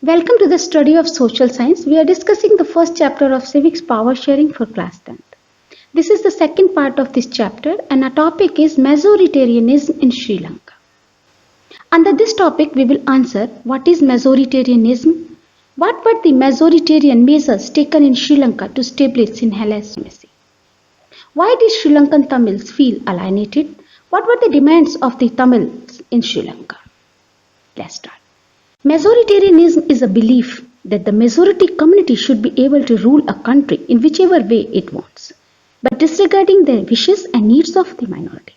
Welcome to the study of social science. We are discussing the first chapter of civics power sharing for class 10th. This is the second part of this chapter and our topic is majoritarianism in Sri Lanka. Under this topic we will answer what is majoritarianism, what were the majoritarian measures taken in Sri Lanka to establish Sinhala's supremacy, why did Sri Lankan Tamils feel alienated, what were the demands of the Tamils in Sri Lanka. Let's start. Majoritarianism is a belief that the majority community should be able to rule a country in whichever way it wants, but disregarding the wishes and needs of the minority.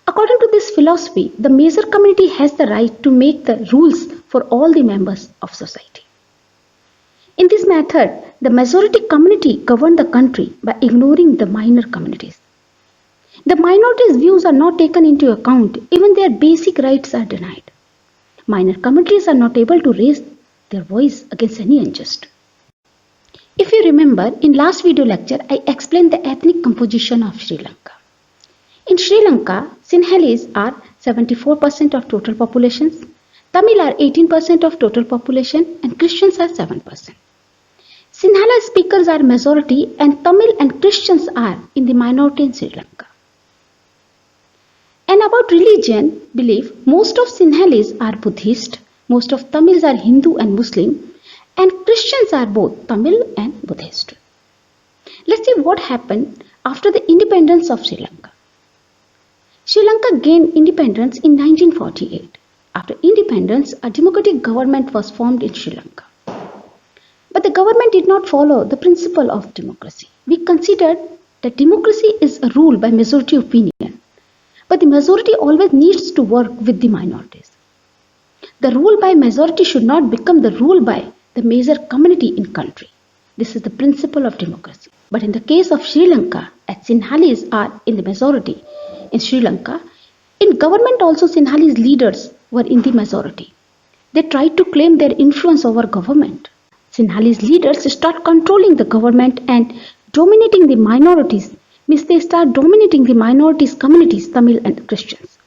According to this philosophy, the major community has the right to make the rules for all the members of society. In this method, the majority community governed the country by ignoring the minor communities. The minorities' views are not taken into account, even their basic rights are denied. Minor communities are not able to raise their voice against any injustice. If you remember, in last video lecture, I explained the ethnic composition of Sri Lanka. In Sri Lanka, Sinhalese are 74% of total populations, Tamil are 18% of total population, and Christians are 7%. Sinhala speakers are majority and Tamil and Christians are in the minority in Sri Lanka. And about religion, belief, most of Sinhalese are Buddhist, most of Tamils are Hindu and Muslim, and Christians are both Tamil and Buddhist. Let's see what happened after the independence of Sri Lanka. Sri Lanka gained independence in 1948. After independence, a democratic government was formed in Sri Lanka. But the government did not follow the principle of democracy. We considered that democracy is a rule by majority opinion. But the majority always needs to work with the minorities. The rule by majority should not become the rule by the major community in country. This is the principle of democracy. But in the case of Sri Lanka, as Sinhalese are in the majority in Sri Lanka, in government also Sinhalese leaders were in the majority. They tried to claim their influence over government. Sinhalese leaders start controlling the government and dominating the minorities. Means they start dominating the minorities communities, Tamil and Christians.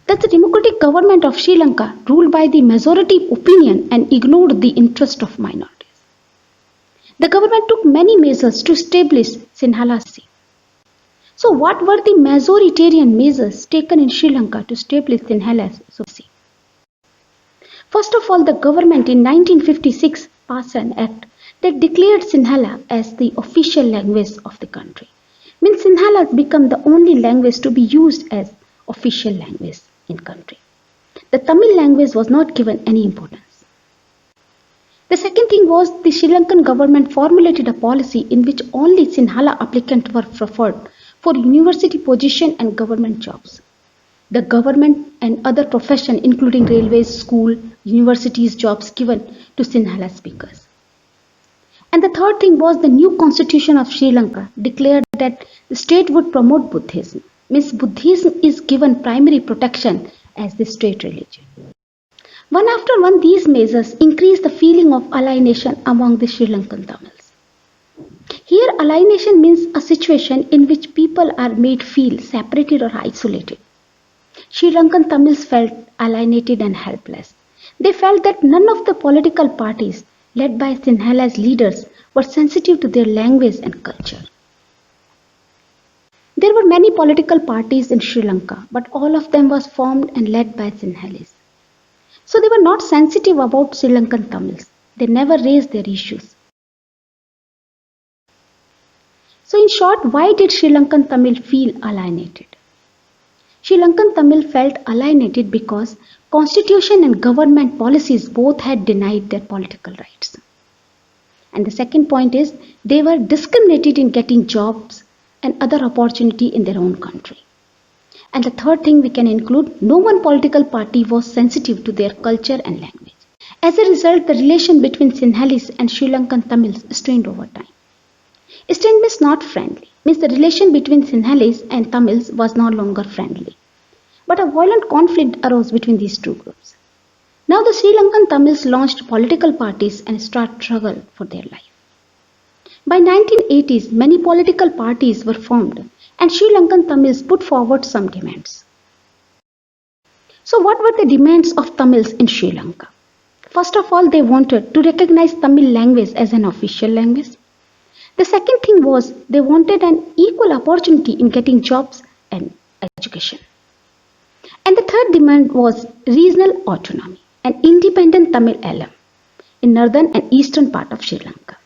That's the democratic government of Sri Lanka ruled by the majority opinion and ignored the interest of minorities. The government took many measures to establish Sinhala. So what were the majoritarian measures taken in Sri Lanka to establish Sinhala supremacy? First of all, the government in 1956 passed an act that declared Sinhala as the official language of the country. Means Sinhala has become the only language to be used as official language in country. The Tamil language was not given any importance. The second thing was the Sri Lankan government formulated a policy in which only Sinhala applicants were preferred for university position and government jobs. The government and other profession including railways, school, universities jobs given to Sinhala speakers. And the third thing was the new constitution of Sri Lanka declared that the state would promote Buddhism. Means Buddhism is given primary protection as the state religion. One after one, these measures increased the feeling of alienation among the Sri Lankan Tamils. Here, alienation means a situation in which people are made feel separated or isolated. Sri Lankan Tamils felt alienated and helpless. They felt that none of the political parties led by Sinhala's leaders were sensitive to their language and culture. There were many political parties in Sri Lanka, but all of them was formed and led by Sinhalese. So they were not sensitive about Sri Lankan Tamils. They never raised their issues. So in short, why did Sri Lankan Tamil feel alienated? Sri Lankan Tamil felt alienated because constitution and government policies both had denied their political rights. And the second point is they were discriminated in getting jobs and other opportunity in their own country. And the third thing we can include, no one political party was sensitive to their culture and language. As a result, the relation between Sinhalese and Sri Lankan Tamils strained over time. Strained means not friendly, means the relation between Sinhalese and Tamils was no longer friendly. But a violent conflict arose between these two groups. Now the Sri Lankan Tamils launched political parties and started struggle for their life. By 1980s, many political parties were formed and Sri Lankan Tamils put forward some demands. So what were the demands of Tamils in Sri Lanka? First of all, they wanted to recognize Tamil language as an official language. The second thing was they wanted an equal opportunity in getting jobs and education. And the third demand was regional autonomy, an independent Tamil elam in northern and eastern part of Sri Lanka.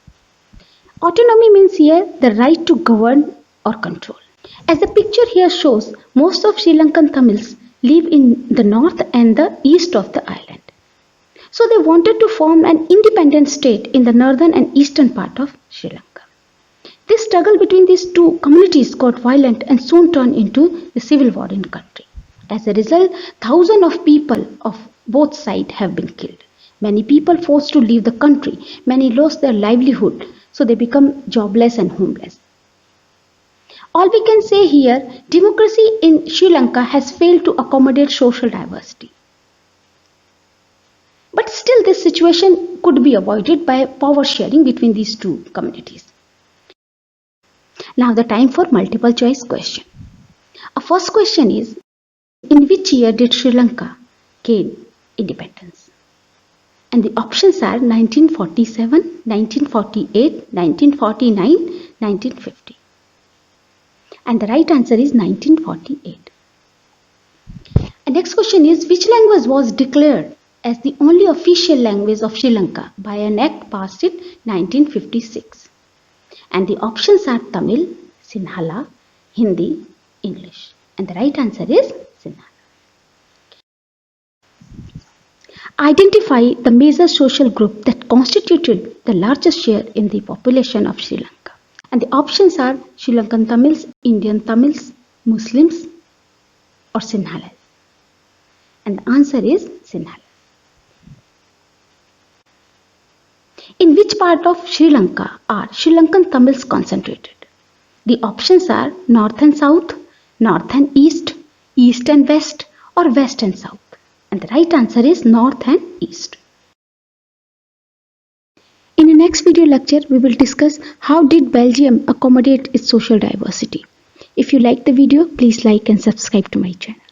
Autonomy means here the right to govern or control. As the picture here shows, most of Sri Lankan Tamils live in the north and the east of the island. So they wanted to form an independent state in the northern and eastern part of Sri Lanka. This struggle between these two communities got violent and soon turned into the civil war in the country. As a result, thousands of people of both sides have been killed. Many people forced to leave the country. Many lost their livelihood, so they become jobless and homeless. All we can say here, democracy in Sri Lanka has failed to accommodate social diversity. But still this situation could be avoided by power sharing between these two communities. Now the time for multiple choice question. Our first question is, in which year did Sri Lanka gain independence? And the options are 1947, 1948, 1949, 1950. And the right answer is 1948. And next question is, which language was declared as the only official language of Sri Lanka by an act passed in 1956? And the options are Tamil, Sinhala, Hindi, English. And the right answer is Sinhala. Identify the major social group that constituted the largest share in the population of Sri Lanka. And the options are Sri Lankan Tamils, Indian Tamils, Muslims or Sinhala. And the answer is Sinhala. In which part of Sri Lanka are Sri Lankan Tamils concentrated? The options are north and south, north and east, east and west, or west and south. And the right answer is north and east. In the next video lecture, we will discuss how did Belgium accommodate its social diversity. If you like the video, please like and subscribe to my channel.